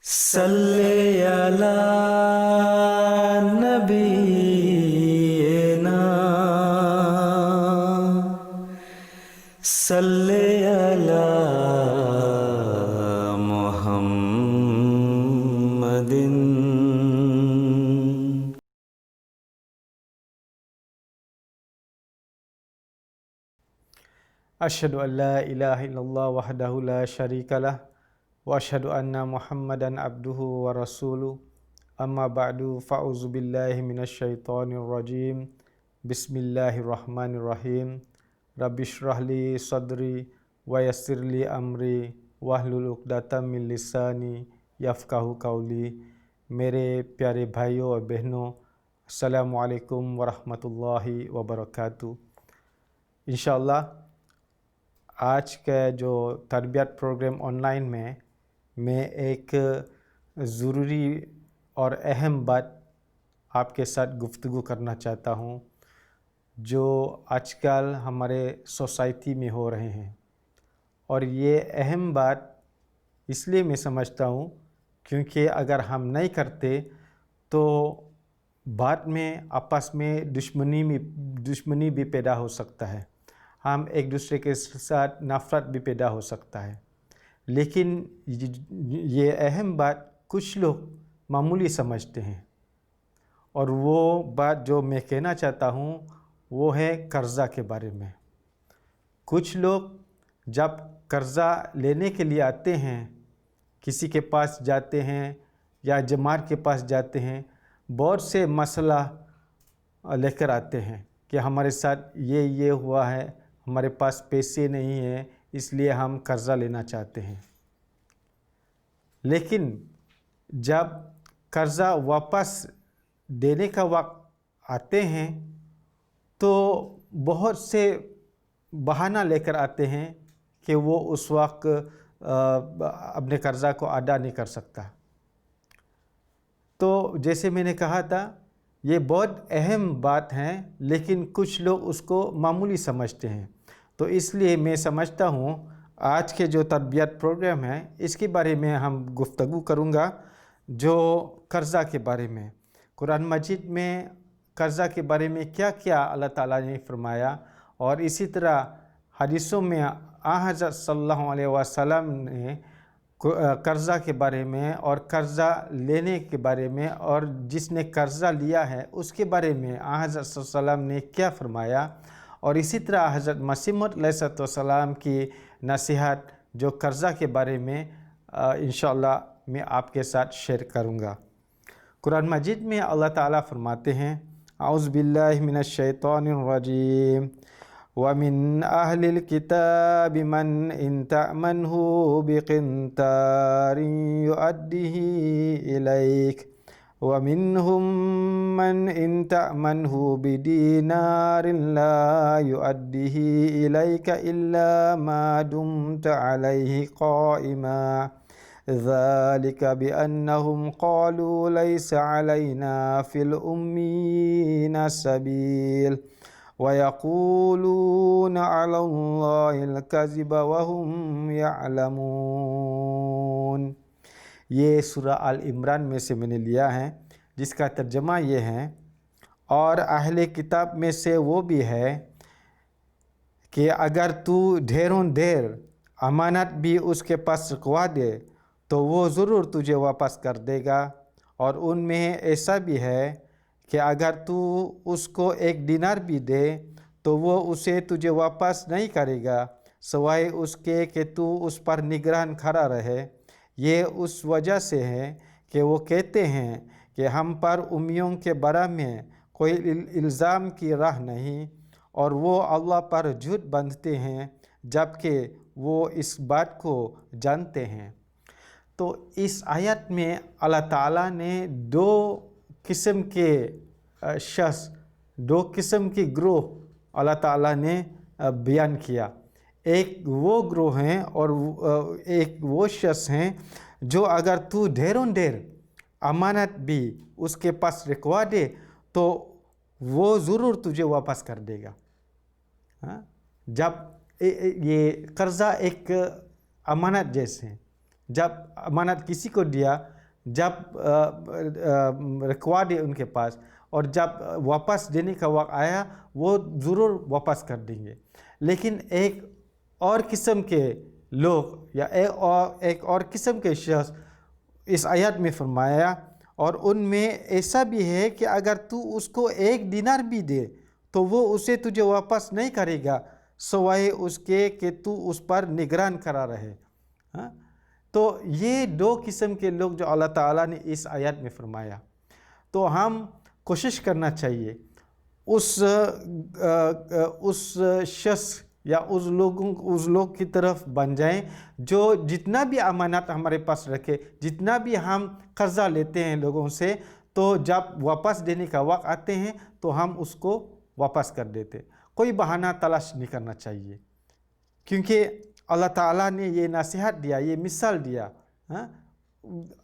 صلی علی نبینا صلی علی محمد. اشہد ان لا الہ الا اللہ وحدہ لا شریک لہ واشہد ان محمدا عبدہ ورسولہ اما بعد فاعوذ باللہ من الشیطان الرجیم بسم اللہ الرحمن الرحیم رب اشرح لی صدری ویسر لی امری واحلل عقدۃ من لسانی یفقہوا قولی. میرے پیارے بھائیوں اور بہنوں، السلام علیکم ورحمۃ اللہ وبرکاتہ. انشاءاللہ آج کا جو تربیت پروگرام آن لائن میں ایک ضروری اور اہم بات آپ کے ساتھ گفتگو کرنا چاہتا ہوں جو آج کل ہمارے سوسائٹی میں ہو رہے ہیں. اور یہ اہم بات اس لیے میں سمجھتا ہوں کیونکہ اگر ہم نہیں کرتے تو بعد میں آپس میں دشمنی بھی پیدا ہو سکتا ہے، ہم ایک دوسرے کے ساتھ نفرت بھی پیدا ہو سکتا ہے. لیکن یہ اہم بات کچھ لوگ معمولی سمجھتے ہیں، اور وہ بات جو میں کہنا چاہتا ہوں وہ ہے قرضہ کے بارے میں. کچھ لوگ جب قرضہ لینے کے لیے آتے ہیں، کسی کے پاس جاتے ہیں یا جماعت کے پاس جاتے ہیں، بہت سے مسئلہ لے کر آتے ہیں کہ ہمارے ساتھ یہ ہوا ہے، ہمارے پاس پیسے نہیں ہیں، اس لیے ہم قرضہ لینا چاہتے ہیں. لیکن جب قرضہ واپس دینے کا وقت آتے ہیں تو بہت سے بہانہ لے کر آتے ہیں کہ وہ اس وقت اپنے قرضہ کو ادا نہیں کر سکتا. تو جیسے میں نے کہا تھا یہ بہت اہم بات ہے، لیکن کچھ لوگ اس کو معمولی سمجھتے ہیں. تو اس لیے میں سمجھتا ہوں آج کے جو تربیت پروگرام ہے اس کے بارے میں ہم گفتگو کروں گا، جو قرضہ کے بارے میں. قرآن مجید میں قرضہ کے بارے میں کیا کیا اللہ تعالیٰ نے فرمایا، اور اسی طرح حدیثوں میں حضرت صلی اللہ علیہ وسلم نے قرضہ کے بارے میں اور قرضہ لینے کے بارے میں اور جس نے قرضہ لیا ہے اس کے بارے میں حضرت صلی اللہ علیہ وسلم نے کیا فرمایا، اور اسی طرح حضرت مسیح موعود علیہ السلام کی نصیحت جو قرضہ کے بارے میں انشاءاللہ میں آپ کے ساتھ شیئر کروں گا. قرآن مجید میں اللہ تعالیٰ فرماتے ہیں اعوذ باللہ من الشیطان الرجیم وَمِنْ أَهْلِ الْكِتَابِ مَنْ إِنْ تَأْمَنْهُ بِقِنْطَارٍ يُؤَدِّهِ إِلَيْكَ وَمِنْهُمْ مَنْ إِنْ تَأْمَنْهُ بِدِينَارٍ لَا يُؤَدِّهِ إِلَيْكَ إِلَّا مَا دُمْتَ عَلَيْهِ قَائِمًا ذَلِكَ بِأَنَّهُمْ قَالُوا لَيْسَ عَلَيْنَا فِي الْأُمِّيِّينَ سَبِيلٌ وَيَقُولُونَ عَلَى اللَّهِ الْكَذِبَ وَهُمْ يَعْلَمُونَ. یہ سورہ آل عمران میں سے میں نے لیا ہے، جس کا ترجمہ یہ ہے، اور اہل کتاب میں سے وہ بھی ہے کہ اگر تو ڈھیروں دیر امانت بھی اس کے پاس رکھوا دے تو وہ ضرور تجھے واپس کر دے گا، اور ان میں ایسا بھی ہے کہ اگر تو اس کو 1 دینار بھی دے تو وہ اسے تجھے واپس نہیں کرے گا سوائے اس کے کہ تو اس پر نگران کھڑا رہے. یہ اس وجہ سے ہے کہ وہ کہتے ہیں کہ ہم پر امیوں کے بارے میں کوئی الزام کی راہ نہیں، اور وہ اللہ پر جھوٹ باندھتے ہیں جبکہ وہ اس بات کو جانتے ہیں. تو اس آیت میں اللہ تعالیٰ نے 2 قسم کے شخص، 2 قسم کے گروہ اللہ تعالیٰ نے بیان کیا. ایک وہ گروہ ہیں اور ایک وہ شخص ہیں جو اگر تو ڈھیروں دیر امانت بھی اس کے پاس رکھوا دے تو وہ ضرور تجھے واپس کر دے گا. جب یہ قرضہ ایک امانت جیسے ہیں، جب امانت کسی کو دیا جب رکھوا دے ان کے پاس، اور جب واپس دینے کا وقت آیا وہ ضرور واپس کر دیں گے۔ لیکن ایک اور قسم کے لوگ یا ایک اور قسم کے شخص اس آیت میں فرمایا، اور ان میں ایسا بھی ہے کہ اگر تو اس کو 1 دینار بھی دے تو وہ اسے تجھے واپس نہیں کرے گا سوائے اس کے کہ تو اس پر نگران کرا رہے۔ تو یہ 2 قسم کے لوگ جو اللہ تعالیٰ نے اس آیت میں فرمایا، تو ہم کوشش کرنا چاہیے اس شخص یا اس لوگ کی طرف بن جائیں جو جتنا بھی امانت ہمارے پاس رکھے، جتنا بھی ہم قرضہ لیتے ہیں لوگوں سے، تو جب واپس دینے کا وقت آتے ہیں تو ہم اس کو واپس کر دیتے۔ کوئی بہانہ تلاش نہیں کرنا چاہیے، کیونکہ اللہ تعالیٰ نے یہ نصیحت دیا، یہ مثال دیا۔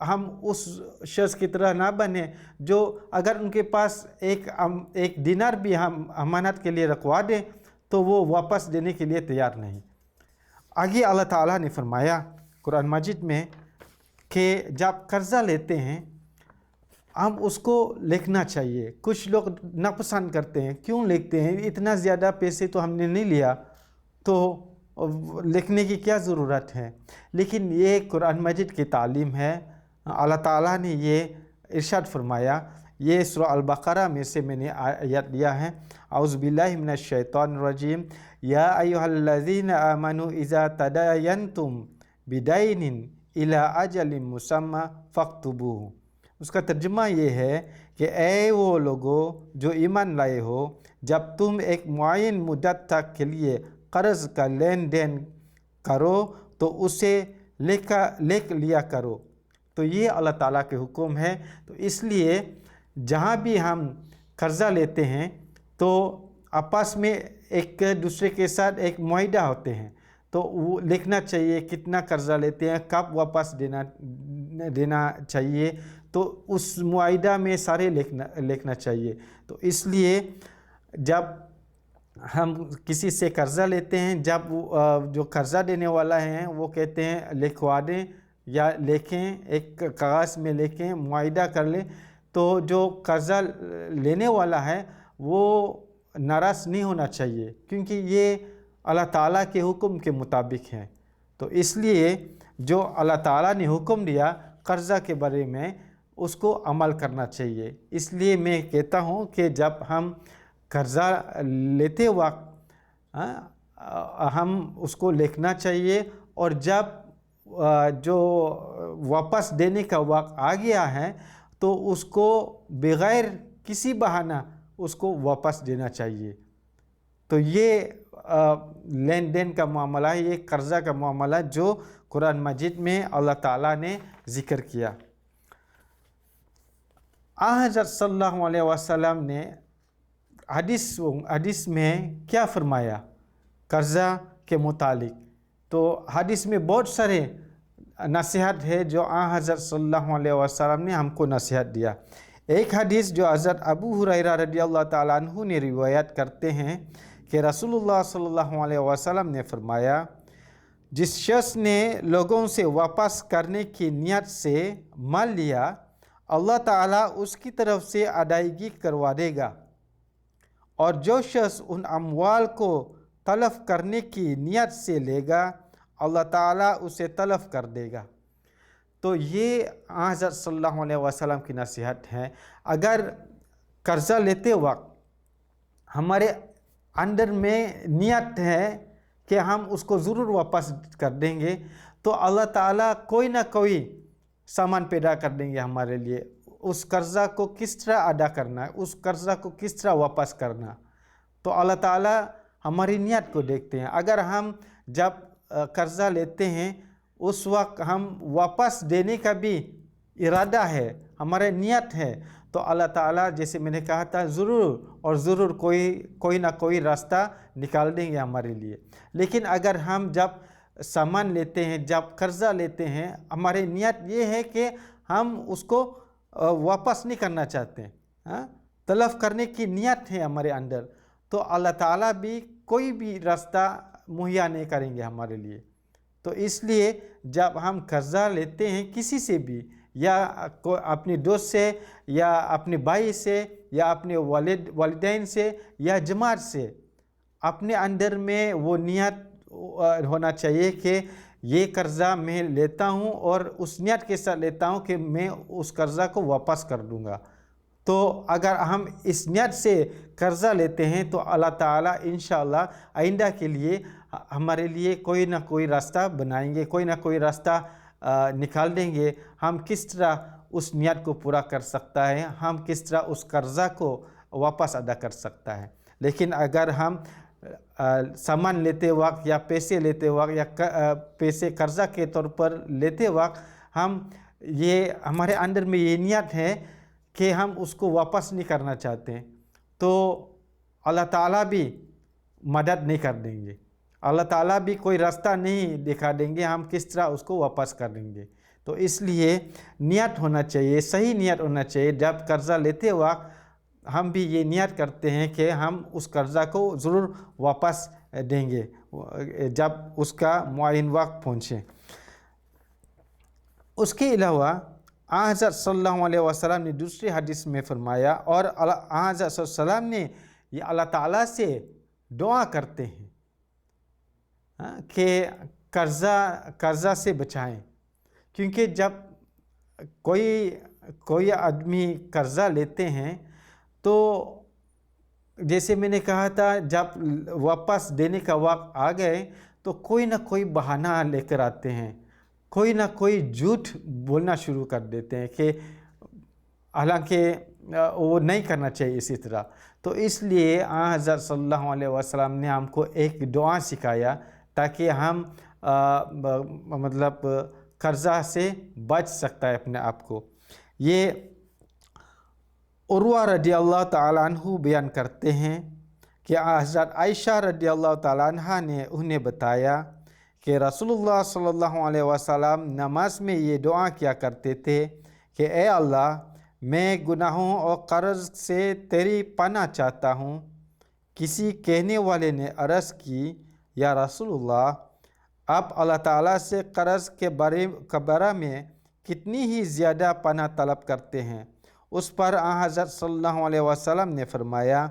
ہم اس شخص کی طرح نہ بنیں جو اگر ان کے پاس ایک دینار بھی ہم امانت کے لیے رکھوا دیں تو وہ واپس دینے کے لیے تیار نہیں۔ آگے اللہ تعالیٰ نے فرمایا قرآن مجید میں کہ جب قرضہ لیتے ہیں ہم اس کو لکھنا چاہیے۔ کچھ لوگ ناپسند کرتے ہیں، کیوں لکھتے ہیں، اتنا زیادہ پیسے تو ہم نے نہیں لیا تو لکھنے کی کیا ضرورت ہے؟ لیکن یہ قرآن مجید کی تعلیم ہے۔ اللہ تعالیٰ نے یہ ارشاد فرمایا، یہ سورہ البقرہ میں سے میں نے آیت لیا ہے، اعوذ باللہ من الشیطان الرجیم، یا ایھا الذین آمنوا اذا تداینتم بدین الی اجل مسمی فاکتبوہ۔ اس کا ترجمہ یہ ہے کہ اے وہ لوگوں جو ایمان لائے ہو، جب تم ایک معین مدت تک کے لیے قرض کا لین دین کرو تو اسے لکھ لیا کرو۔ تو یہ اللہ تعالیٰ کے حکم ہے۔ تو اس لیے جہاں بھی ہم قرضہ لیتے ہیں تو آپس میں ایک دوسرے کے ساتھ ایک معاہدہ ہوتے ہیں، تو وہ لکھنا چاہیے کتنا قرضہ لیتے ہیں، کب واپس دینا چاہیے، تو اس معاہدہ میں سارے لکھنا چاہیے۔ تو اس لیے جب ہم کسی سے قرضہ لیتے ہیں، جب جو قرضہ دینے والا ہیں وہ کہتے ہیں لکھوا دیں یا لکھیں، ایک کاغذ میں لکھیں، معاہدہ کر لیں، تو جو قرضہ لینے والا ہے وہ ناراض نہیں ہونا چاہیے، کیونکہ یہ اللہ تعالیٰ کے حکم کے مطابق ہے۔ تو اس لیے جو اللہ تعالیٰ نے حکم دیا قرضہ کے بارے میں اس کو عمل کرنا چاہیے۔ اس لیے میں کہتا ہوں کہ جب ہم قرضہ لیتے وقت ہم اس کو لکھنا چاہیے، اور جب جو واپس دینے کا وقت آ گیا ہے تو اس کو بغیر کسی بہانہ اس کو واپس دینا چاہیے۔ تو یہ لین دین کا معاملہ ہے، یہ قرضہ کا معاملہ جو قرآن مجید میں اللہ تعالیٰ نے ذکر کیا۔ حضرت صلی اللہ علیہ وسلم نے حدیث میں کیا فرمایا قرضہ کے متعلق؟ تو حدیث میں بہت سارے نصیحت ہے جو حضرت صلی اللہ علیہ وسلم نے ہم کو نصیحت دیا۔ ایک حدیث جو حضرت ابو ہریرہ رضی اللہ تعالیٰ عنہ نے روایت کرتے ہیں کہ رسول اللہ صلی اللہ علیہ وسلم نے فرمایا، جس شخص نے لوگوں سے واپس کرنے کی نیت سے مال لیا، اللہ تعالیٰ اس کی طرف سے ادائیگی کروا دے گا، اور جو شخص ان اموال کو تلف کرنے کی نیت سے لے گا، اللہ تعالیٰ اسے تلف کر دے گا۔ تو یہ حضرت صلی اللہ علیہ وسلم کی نصیحت ہے۔ اگر قرضہ لیتے وقت ہمارے اندر میں نیت ہے کہ ہم اس کو ضرور واپس کر دیں گے، تو اللہ تعالیٰ کوئی نہ کوئی سامان پیدا کر دیں گے ہمارے لیے، اس قرضہ کو کس طرح ادا کرنا ہے، اس قرضہ کو کس طرح واپس کرنا۔ تو اللہ تعالیٰ ہماری نیت کو دیکھتے ہیں۔ اگر ہم جب قرضہ لیتے ہیں اس وقت ہم واپس دینے کا بھی ارادہ ہے، ہمارے نیت ہے، تو اللہ تعالیٰ جیسے میں نے کہا تھا ضرور اور ضرور کوئی نہ کوئی راستہ نکال دیں گے ہمارے لیے۔ لیکن اگر ہم جب سامان لیتے ہیں، جب قرضہ لیتے ہیں، ہماری نیت یہ ہے کہ ہم اس کو واپس نہیں کرنا چاہتے ہیں، تلف کرنے کی نیت ہے ہمارے اندر، تو اللہ تعالیٰ بھی کوئی بھی راستہ مہیا نہیں کریں گے ہمارے لیے۔ تو اس لیے جب ہم قرضہ لیتے ہیں کسی سے بھی، یا اپنے دوست سے یا اپنے بھائی سے یا اپنے والدین سے یا جماعت سے اپنے اندر میں وہ نیت ہونا چاہیے کہ یہ قرضہ میں لیتا ہوں اور اس نیت کے ساتھ لیتا ہوں کہ میں اس قرضہ کو واپس کر دوں گا۔ تو اگر ہم اس نیت سے قرضہ لیتے ہیں تو اللہ تعالیٰ انشاءاللہ آئندہ کے لیے ہمارے لیے کوئی نہ کوئی راستہ بنائیں گے، کوئی نہ کوئی راستہ نکال دیں گے۔ ہم کس طرح اس نیت کو پورا کر سکتا ہے، ہم کس طرح اس قرضہ کو واپس ادا کر سکتا ہے۔ لیکن اگر ہم سامان لیتے وقت یا پیسے لیتے وقت یا پیسے قرضہ کے طور پر لیتے وقت ہمارے اندر میں یہ نیت ہے کہ ہم اس کو واپس نہیں کرنا چاہتے ہیں، تو اللہ تعالیٰ بھی مدد نہیں کر دیں گے، اللہ تعالیٰ بھی کوئی راستہ نہیں دکھا دیں گے ہم کس طرح اس کو واپس کر دیں گے۔ تو اس لیے نیت ہونا چاہیے، صحیح نیت ہونا چاہیے۔ جب قرضہ لیتے وقت ہم بھی یہ نیت کرتے ہیں کہ ہم اس قرضہ کو ضرور واپس دیں گے جب اس کا معین وقت پہنچے۔ اس کے علاوہ حضرت صلی اللہ علیہ وسلم نے دوسری حدیث میں فرمایا، اور حضرت صلی اللہ علیہ وسلم نے یہ اللہ تعالیٰ سے دعا کرتے ہیں کہ قرضہ سے بچائیں، کیونکہ جب کوئی آدمی قرضہ لیتے ہیں تو جیسے میں نے کہا تھا جب واپس دینے کا وقت آ گئے تو کوئی نہ کوئی بہانہ لے کر آتے ہیں، کوئی نہ کوئی جھوٹ بولنا شروع کر دیتے ہیں کہ حالانکہ وہ نہیں کرنا چاہیے اسی طرح۔ تو اس لیے حضرت صلی اللہ علیہ وسلم نے ہم کو ایک دعا سکھایا تاکہ ہم قرضہ سے بچ سکتا ہے اپنے آپ کو۔ یہ عروہ رضی اللہ تعالیٰ عنہ بیان کرتے ہیں کہ حضرت عائشہ رضی اللہ تعالیٰ عنہ نے انہیں بتایا کہ رسول اللہ صلی اللہ علیہ وسلم نماز میں یہ دعا کیا کرتے تھے کہ اے اللہ، میں گناہوں اور قرض سے تیری پناہ چاہتا ہوں۔ کسی کہنے والے نے عرض کی، یا رسول اللہ، آپ اللہ تعالیٰ سے قرض کے بارے میں کتنی ہی زیادہ پناہ طلب کرتے ہیں۔ اس پر حضرت صلی اللہ علیہ وسلم نے فرمایا،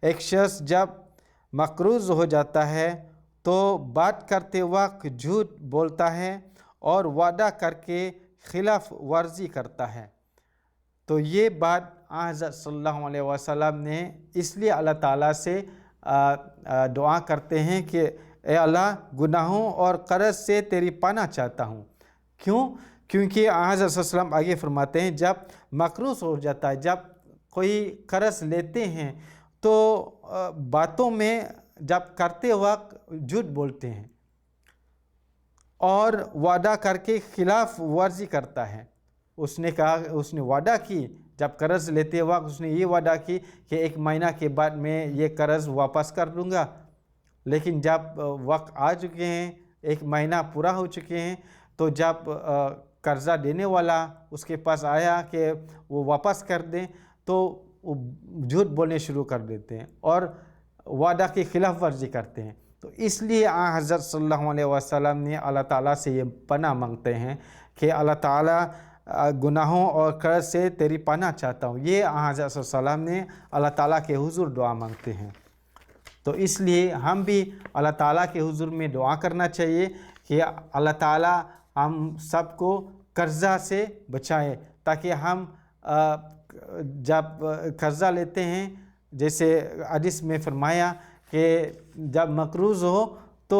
ایک شخص جب مقروض ہو جاتا ہے تو بات کرتے وقت جھوٹ بولتا ہے اور وعدہ کر کے خلاف ورزی کرتا ہے۔ تو یہ بات حضرت صلی اللہ علیہ وسلم نے اس لیے اللہ تعالیٰ سے دعا کرتے ہیں کہ اے اللہ، گناہوں اور قرض سے تیری پناہ چاہتا ہوں۔ کیوں؟ کیونکہ حضرت صلی اللہ علیہ وسلم آگے فرماتے ہیں جب مقروض ہو جاتا ہے، جب کوئی قرض لیتے ہیں تو باتوں میں جب کرتے وقت جھوٹ بولتے ہیں اور وعدہ کر کے خلاف ورزی کرتا ہے۔ اس نے وعدہ کی، جب قرض لیتے وقت اس نے یہ وعدہ کی کہ 1 مہینہ کے بعد میں یہ قرض واپس کر دوں گا، لیکن جب وقت آ چکے ہیں، 1 مہینہ پورا ہو چکے ہیں، تو جب قرضہ دینے والا اس کے پاس آیا کہ وہ واپس کر دیں تو وہ جھوٹ بولنے شروع کر دیتے ہیں اور وعدہ کی خلاف ورزی کرتے ہیں۔ تو اس لیے حضرت صلی اللہ علیہ وسلم نے اللہ تعالیٰ سے یہ پناہ مانگتے ہیں کہ اللہ تعالیٰ گناہوں اور قرض سے تیری پناہ چاہتا ہوں۔ یہ حضرت صلی اللہ علیہ وسلم نے اللہ تعالیٰ کے حضور دعا مانگتے ہیں۔ تو اس لیے ہم بھی اللہ تعالیٰ کے حضور میں دعا کرنا چاہیے کہ اللہ تعالیٰ ہم سب کو قرضہ سے بچائے، تاکہ ہم جب قرضہ لیتے ہیں، جیسے حدیث میں فرمایا کہ جب مقروض ہو تو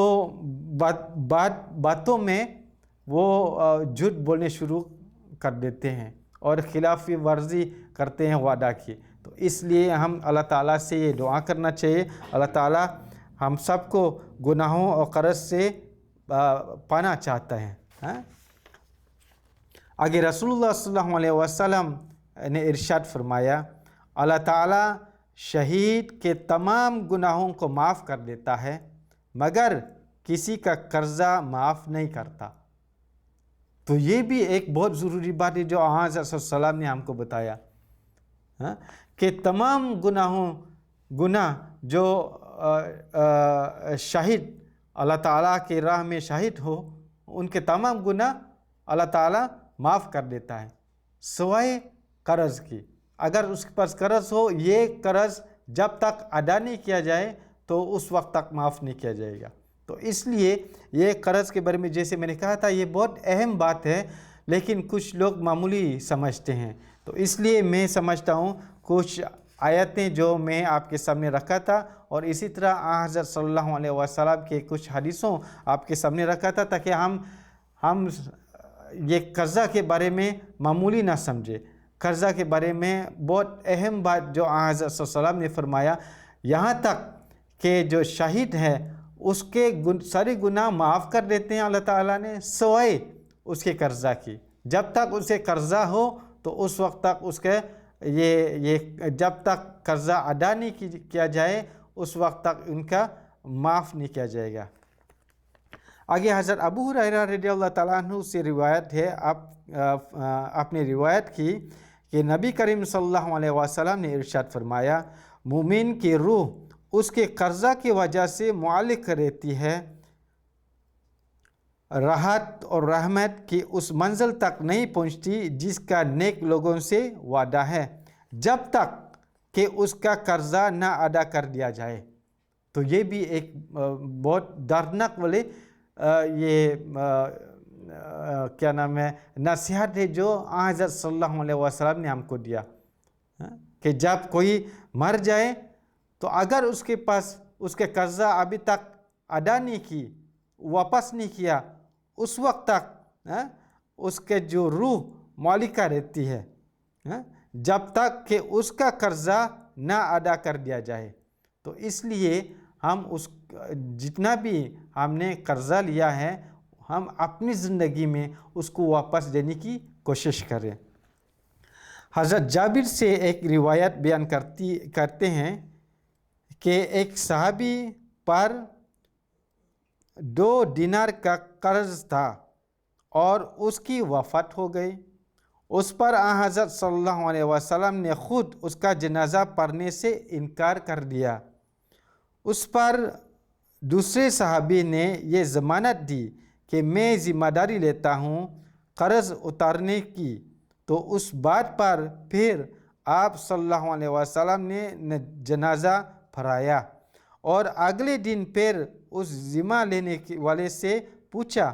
باتوں میں وہ جھوٹ بولنے شروع کر دیتے ہیں اور خلاف ورزی کرتے ہیں وعدہ کی۔ تو اس لیے ہم اللہ تعالیٰ سے یہ دعا کرنا چاہیے، اللہ تعالیٰ ہم سب کو گناہوں اور قرض سے پناہ چاہتا ہے۔ آگے رسول اللہ صلی اللہ علیہ وسلم نے ارشاد فرمایا، اللہ تعالیٰ شہید کے تمام گناہوں کو معاف کر دیتا ہے مگر کسی کا قرضہ معاف نہیں کرتا۔ تو یہ بھی ایک بہت ضروری بات ہے جو حضرت صلی اللہ علیہ وسلم نے ہم کو بتایا کہ تمام گناہ جو شہید اللہ تعالیٰ کے راہ میں شہید ہو، ان کے تمام گناہ اللہ تعالیٰ معاف کر دیتا ہے سوائے قرض کی. اگر اس کے پاس قرض ہو, یہ قرض جب تک ادا نہیں کیا جائے تو اس وقت تک معاف نہیں کیا جائے گا. تو اس لیے یہ قرض کے بارے میں جیسے میں نے کہا تھا یہ بہت اہم بات ہے, لیکن کچھ لوگ معمولی سمجھتے ہیں. تو اس لیے میں سمجھتا ہوں کچھ آیتیں جو میں آپ کے سامنے رکھا تھا, اور اسی طرح حضرت صلی اللہ علیہ وسلم کے کچھ حدیثوں آپ کے سامنے رکھا تھا, تاکہ ہم یہ قرضہ کے بارے میں معمولی نہ سمجھے. قرضہ کے بارے میں بہت اہم بات جو حضرت صلی اللہ علیہ وسلم نے فرمایا, یہاں تک کہ جو شہید ہے اس کے سارے گناہ معاف کر دیتے ہیں اللہ تعالیٰ نے, سوائے اس کے قرضہ کی. جب تک اسے قرضہ ہو تو اس وقت تک اس کے یہ جب تک قرضہ ادا نہیں کیا جائے اس وقت تک ان کا معاف نہیں کیا جائے گا. آگے حضرت ابو ہریرہ رضی اللہ تعالیٰ عنہ سے روایت ہے, آپ نے روایت کی کہ نبی کریم صلی اللہ علیہ وسلم نے ارشاد فرمایا, مومن کی روح اس کے قرضہ کی وجہ سے معلق رہتی ہے, راحت اور رحمت کی اس منزل تک نہیں پہنچتی جس کا نیک لوگوں سے وعدہ ہے, جب تک کہ اس کا قرضہ نہ ادا کر دیا جائے. تو یہ بھی ایک بہت دردناک والے یہ کیا نام ہے نصیحت ہے جو حضرت صلی اللہ علیہ وسلم نے ہم کو دیا, کہ جب کوئی مر جائے تو اگر اس کے پاس اس کے قرضہ ابھی تک ادا نہیں کی, واپس نہیں کیا, اس وقت تک اس کے جو روح معلقہ رہتی ہے, جب تک کہ اس کا قرضہ نہ ادا کر دیا جائے. تو اس لیے ہم جتنا بھی ہم نے قرضہ لیا ہے ہم اپنی زندگی میں اس کو واپس دینے کی کوشش کریں. حضرت جابر سے ایک روایت بیان کرتے ہیں کہ ایک صحابی پر 2 دینار کا قرض تھا اور اس کی وفات ہو گئی. اس پر حضرت صلی اللہ علیہ وسلم نے خود اس کا جنازہ پڑھنے سے انکار کر دیا. اس پر دوسرے صحابی نے یہ ضمانت دی کہ میں ذمہ داری لیتا ہوں قرض اتارنے کی. تو اس بات پر پھر آپ صلی اللہ علیہ وسلم نے جنازہ پڑھایا, اور اگلے دن پھر اس ذمہ لینے والے سے پوچھا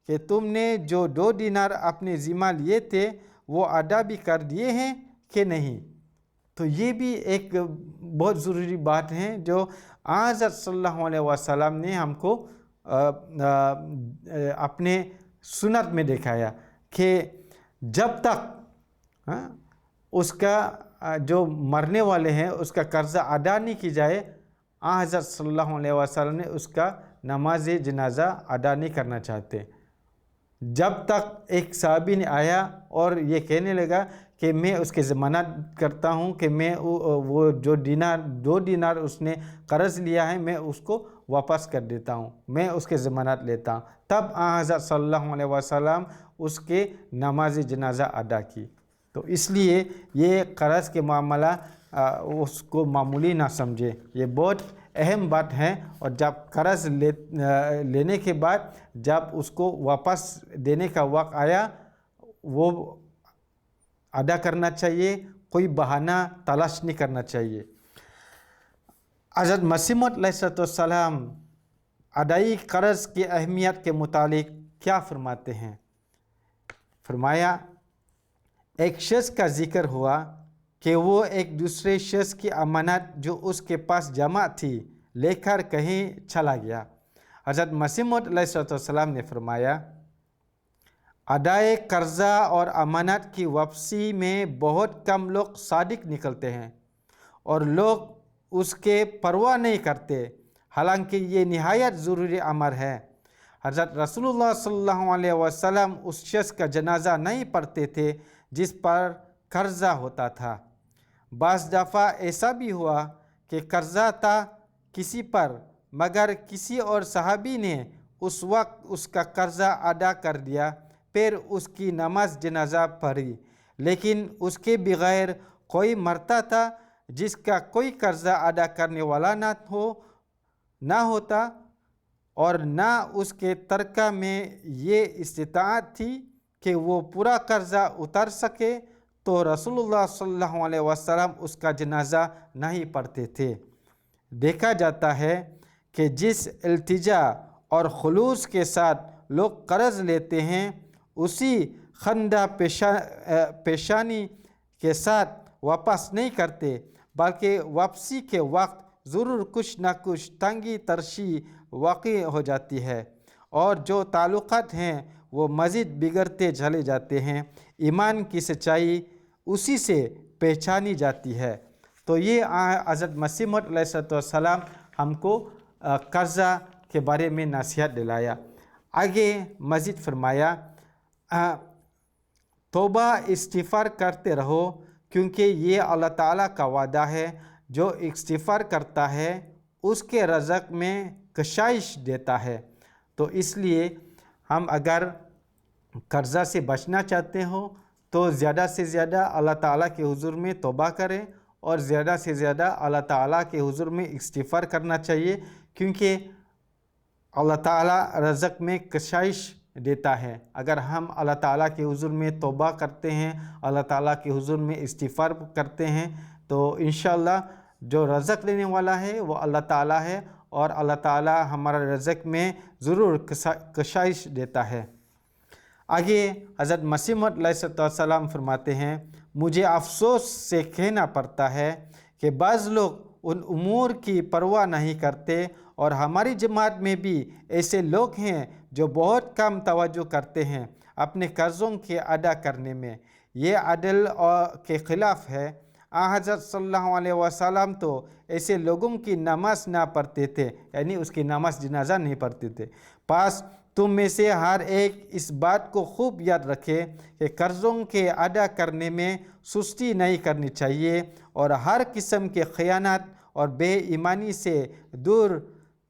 کہ تم نے جو 2 دینار اپنے ذمہ لیے تھے وہ ادا بھی کر دیے ہیں کہ نہیں. تو یہ بھی ایک بہت ضروری بات ہے جو حضرت صلی اللہ علیہ وسلم نے ہم کو اپنے سنت میں دکھایا کہ جب تک اس کا جو مرنے والے ہیں اس کا قرضہ ادا نہیں کی جائے, حضرت صلی اللہ علیہ وسلم نے اس کا نماز جنازہ ادا نہیں کرنا چاہتے. جب تک ایک صحابی نے آیا اور یہ کہنے لگا کہ میں اس کے ضمانت کرتا ہوں کہ میں وہ جو 2 دینار اس نے قرض لیا ہے میں اس کو واپس کر دیتا ہوں, میں اس کے ضمانت لیتا ہوں, تب حضرت صلی اللہ علیہ وسلم اس کے نماز جنازہ ادا کی. تو اس لیے یہ قرض کے معاملہ اس کو معمولی نہ سمجھے, یہ بہت اہم بات ہے. اور جب قرض لینے کے بعد جب اس کو واپس دینے کا وقت آیا وہ ادا کرنا چاہیے, کوئی بہانہ تلاش نہیں کرنا چاہیے. حضرت مسیح موعود علیہ السلام ادائی قرض کی اہمیت کے متعلق کیا فرماتے ہیں؟ فرمایا, ایک شخص کا ذکر ہوا کہ وہ ایک دوسرے شخص کی امانت جو اس کے پاس جمع تھی لے کر کہیں چلا گیا. حضرت مسیح موعود علیہ السلام نے فرمایا, ادائے قرضہ اور امانت کی واپسی میں بہت کم لوگ صادق نکلتے ہیں اور لوگ اس کے پرواہ نہیں کرتے, حالانکہ یہ نہایت ضروری امر ہے. حضرت رسول اللہ صلی اللہ علیہ وسلم اس شخص کا جنازہ نہیں پڑھتے تھے جس پر قرضہ ہوتا تھا. بعض دفعہ ایسا بھی ہوا کہ قرضہ تھا کسی پر, مگر کسی اور صحابی نے اس وقت اس کا قرضہ ادا کر دیا, پھر اس کی نماز جنازہ پڑھی, لیکن اس کے بغیر کوئی مرتا تھا جس کا کوئی قرضہ ادا کرنے والا نہ ہوتا, اور نہ اس کے ترکہ میں یہ استطاعت تھی کہ وہ پورا قرضہ اتار سکے, تو رسول اللہ صلی اللہ علیہ وسلم اس کا جنازہ نہیں پڑھتے تھے۔ دیکھا جاتا ہے کہ جس التجا اور خلوص کے ساتھ لوگ قرض لیتے ہیں، اسی خندہ پیشانی کے ساتھ واپس نہیں کرتے، بلکہ واپسی کے وقت ضرور کچھ نہ کچھ تنگی ترشی واقع ہو جاتی ہے، اور جو تعلقات ہیں وہ مزید بگڑتے چلے جاتے ہیں۔ ایمان کی سچائی اسی سے پہچانی جاتی ہے۔ تو یہ حضرت مسیح موعود علیہ السلام ہم کو قرضہ کے بارے میں نصیحت دلایا۔ آگے مزید فرمایا، توبہ استغفار کرتے رہو، کیونکہ یہ اللہ تعالیٰ کا وعدہ ہے، جو استغفار کرتا ہے اس کے رزق میں کشائش دیتا ہے۔ تو اس لیے ہم اگر قرضہ سے بچنا چاہتے ہو تو زیادہ سے زیادہ اللہ تعالیٰ کے حضور میں توبہ کریں، اور زیادہ سے زیادہ اللہ تعالیٰ کے حضور میں استغفار کرنا چاہیے، کیونکہ اللہ تعالیٰ رزق میں کشائش دیتا ہے۔ اگر ہم اللہ تعالیٰ کے حضور میں توبہ کرتے ہیں، اللہ تعالیٰ کے حضور میں استغفار کرتے ہیں، تو انشاءاللہ جو رزق لینے والا ہے وہ اللہ تعالیٰ ہے، اور اللہ تعالیٰ ہمارا رزق میں ضرور کشائش دیتا ہے۔ آگے حضرت مسیح موعود علیہ السلام فرماتے ہیں، مجھے افسوس سے کہنا پڑتا ہے کہ بعض لوگ ان امور کی پرواہ نہیں کرتے، اور ہماری جماعت میں بھی ایسے لوگ ہیں جو بہت کم توجہ کرتے ہیں اپنے قرضوں کے ادا کرنے میں۔ یہ عدل کے خلاف ہے۔ حضرت صلی اللہ علیہ وسلم تو ایسے لوگوں کی نماز نہ پڑھتے تھے، یعنی اس کی نماز جنازہ نہیں پڑھتے تھے۔ پس تم میں سے ہر ایک اس بات کو خوب یاد رکھے کہ قرضوں کے ادا کرنے میں سستی نہیں کرنی چاہیے، اور ہر قسم کے خیانت اور بے ایمانی سے دور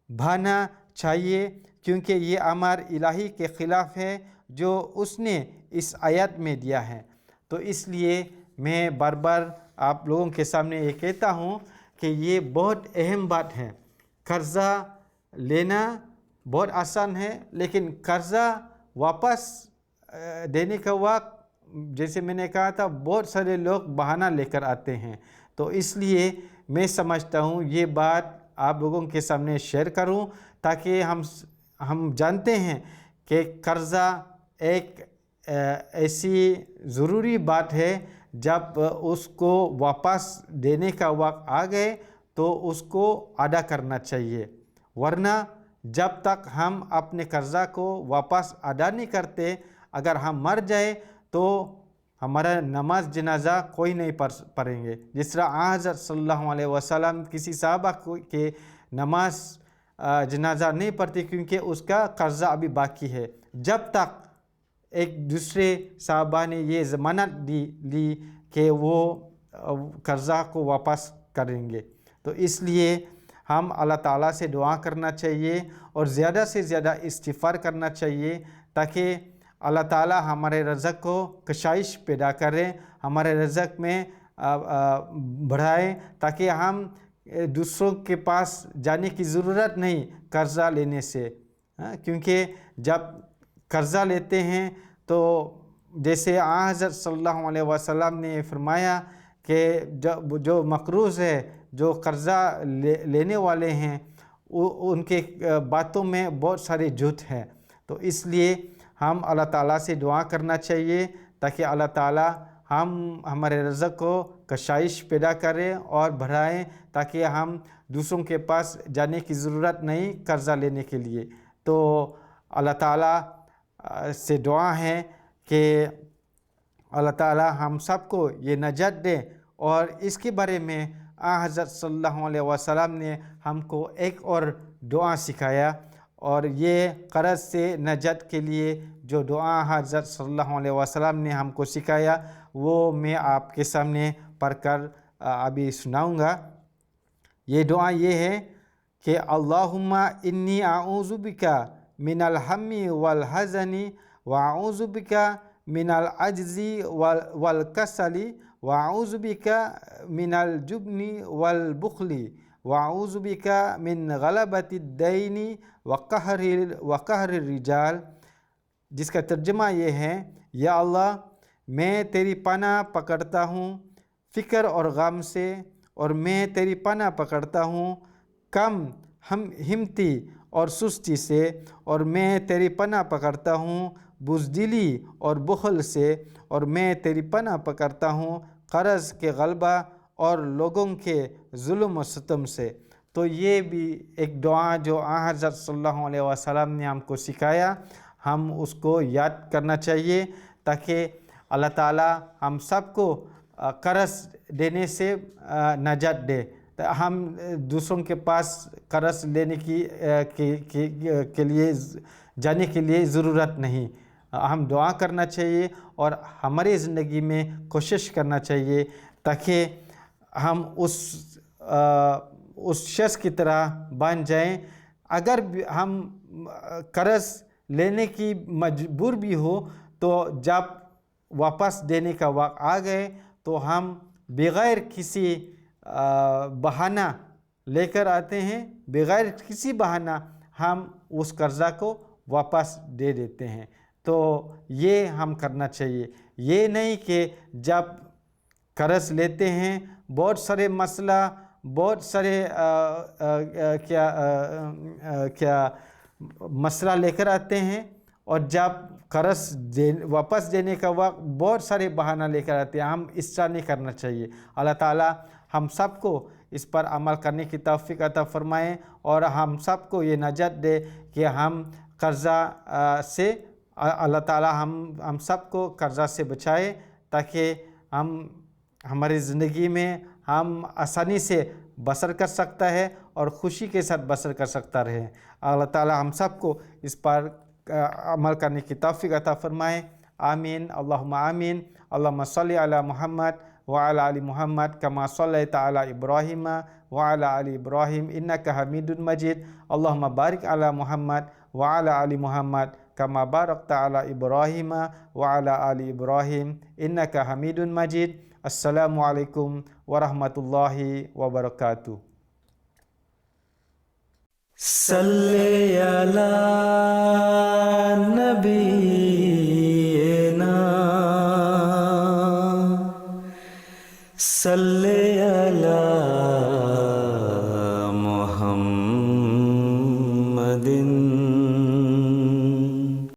بھاگنا چاہیے، کیونکہ یہ امر الہی کے خلاف ہے جو اس نے اس آیت میں دیا ہے۔ تو اس لیے میں بار بار آپ لوگوں کے سامنے یہ کہتا ہوں کہ یہ بہت اہم بات ہے۔ قرضہ لینا بہت آسان ہے، لیکن قرضہ واپس دینے کا وقت، جیسے میں نے کہا تھا، بہت سارے لوگ بہانہ لے کر آتے ہیں۔ تو اس لیے میں سمجھتا ہوں یہ بات آپ لوگوں کے سامنے شیئر کروں، تاکہ ہم جانتے ہیں کہ قرضہ ایک ایسی ضروری بات ہے، جب اس کو واپس دینے کا وقت آ گئے تو اس کو ادا کرنا چاہیے، ورنہ جب تک ہم اپنے قرضہ کو واپس ادا نہیں کرتے، اگر ہم مر جائے تو ہمارا نماز جنازہ کوئی نہیں پڑھیں گے۔ جس طرح حضرت صلی اللہ علیہ وسلم کسی صحابہ کے نماز جنازہ نہیں پڑھتے، کیونکہ اس کا قرضہ ابھی باقی ہے، جب تک ایک دوسرے صحابہ نے یہ ضمانت لی کہ وہ قرضہ کو واپس کریں گے۔ تو اس لیے ہم اللہ تعالیٰ سے دعا کرنا چاہیے، اور زیادہ سے زیادہ استغفار کرنا چاہیے، تاکہ اللہ تعالیٰ ہمارے رزق کو کشائش پیدا کرے، ہمارے رزق میں بڑھائے، تاکہ ہم دوسروں کے پاس جانے کی ضرورت نہیں قرضہ لینے سے۔ کیونکہ جب قرضہ لیتے ہیں تو جیسے حضرت صلی اللہ علیہ وسلم نے فرمایا کہ جو مقروض ہے، جو قرضہ لینے والے ہیں، ان کے باتوں میں بہت سارے جھوٹ ہیں۔ تو اس لیے ہم اللہ تعالیٰ سے دعا کرنا چاہیے، تاکہ اللہ تعالیٰ ہمارے رزق کو کشائش پیدا کرے اور بڑھائیں، تاکہ ہم دوسروں کے پاس جانے کی ضرورت نہیں قرضہ لینے کے لیے۔ تو اللہ تعالیٰ سے دعا ہے کہ اللہ تعالیٰ ہم سب کو یہ نجات دے، اور اس کے بارے میں حضرت صلی اللہ علیہ وسلم نے ہم کو ایک اور دعا سکھایا، اور یہ قرض سے نجات کے لیے جو دعا حضرت صلی اللہ علیہ وسلم نے ہم کو سکھایا، وہ میں آپ کے سامنے پڑھ کر ابھی سناؤں گا۔ یہ دعا یہ ہے کہ اللہم انی اعوذ بک من الہم والحزن واعوذ بک من العجز والکسل واعوذ بک من الجبن والبخل واعوذ بک من غلبۃ الدین وقہر الرجال، جس کا ترجمہ یہ ہے، یا اللہ میں تیری پناہ پکڑتا ہوں فکر اور غم سے، اور میں تیری پناہ پکڑتا ہوں کم ہمتی اور سستی سے، اور میں تیری پناہ پکڑتا ہوں بزدلی اور بخل سے، اور میں تیری پناہ پکڑتا ہوں قرض کے غلبہ اور لوگوں کے ظلم و ستم سے۔ تو یہ بھی ایک دعا جو حضرت صلی اللہ علیہ وسلم نے ہم کو سکھایا، ہم اس کو یاد کرنا چاہیے تاکہ اللہ تعالی ہم سب کو قرض دینے سے نجات دے۔ ہم دوسروں کے پاس قرض لینے کے لیے جانے کے لیے ضرورت نہیں، ہم دعا کرنا چاہیے اور ہماری زندگی میں کوشش کرنا چاہیے تاکہ ہم اس شخص کی طرح بن جائیں۔ اگر ہم قرض لینے کی مجبور بھی ہو تو جب واپس دینے کا وقت آ گئے تو ہم بغیر کسی بہانہ لے کر آتے ہیں، بغیر کسی بہانہ ہم اس قرضہ کو واپس دے دیتے ہیں۔ تو یہ ہم کرنا چاہیے، یہ نہیں کہ جب قرض لیتے ہیں بہت سارے مسئلہ، بہت سارے مسئلہ لے کر آتے ہیں، اور جب قرض واپس دینے کا وقت بہت سارے بہانہ لے کر آتے ہیں۔ ہم اس طرح نہیں کرنا چاہیے۔ اللہ تعالی ہم سب کو اس پر عمل کرنے کی توفیق عطا فرمائیں، اور ہم سب کو یہ نجات دے کہ ہم قرضہ سے، اللہ تعالی ہم سب کو قرضہ سے بچائے تاکہ ہماری زندگی میں ہم آسانی سے بسر کر سکتا ہے اور خوشی کے ساتھ بسر کر سکتا رہے۔ اللہ تعالی ہم سب کو اس پر عمل کرنے کی توفیق عطا فرمائے۔ آمین اللہم آمین۔ اللہم صلی علی محمد وعلی آل محمد کما صلیت علی ابراہیم وعلی آل ابراہیم انک حمید مجید۔ اللہم بارک علی محمد وعلی آل محمد کما بارکت علی ابراہیم وعلی آل ابراہیم انک حمید مجید۔ السلام علیکم ورحمۃ اللہ وبرکاتہ۔ صلی علی نبینا صلی علی